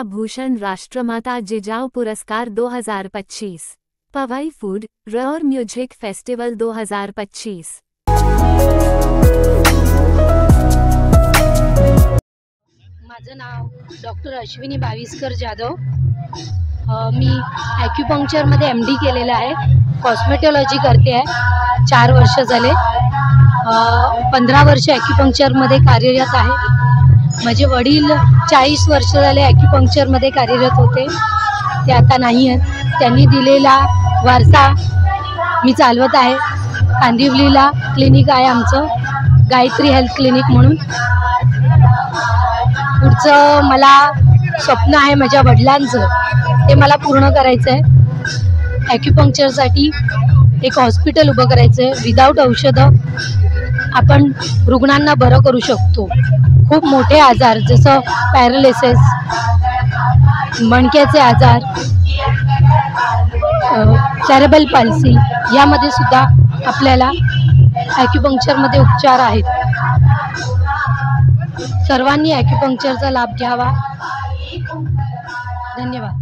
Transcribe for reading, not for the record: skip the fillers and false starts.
प्रतिभा भूषण राष्ट्रमाता जिजाऊ पुरस्कार 2025, पवई फूड और music festival 2025। माझं नाव डॉक्टर अश्विनी बाविस्कर जाधव। मी ॲक्युपंक्चरमध्ये MD केलेलं आहे। कॉस्मेटॉलॉजी करते आहे। 4 वर्ष झाले। 15 वर्ष ॲक्युपंक्चरमध्ये कार्यरत आहे। माझे वडील 40 वर्ष झाले ॲक्युपंक्चरमध्ये कार्यरत होते, ते आता नाही आहेत। त्यांनी दिलेला वारसा मी चालवत आहे। कांदिवलीला क्लिनिक आहे आमचं, गायत्री हेल्थ क्लिनिक म्हणून। पुढचं मला स्वप्न आहे माझ्या वडिलांचं, ते मला पूर्ण करायचं आहे। ॲक्युपंक्चरसाठी एक हॉस्पिटल उभं करायचं आहे। विदाऊट औषधं आपण रुग्णांना बरं करू शकतो। खूप मोठे आजार जसं पॅरालिसिस, मणक्याचे आजार, सेरेब्रल पल्सी यामध्ये सुद्धा आपल्याला ॲक्युपंक्चरमध्ये उपचार आहेत। सर्वांनी ॲक्युपंक्चरचा लाभ घ्यावा। धन्यवाद।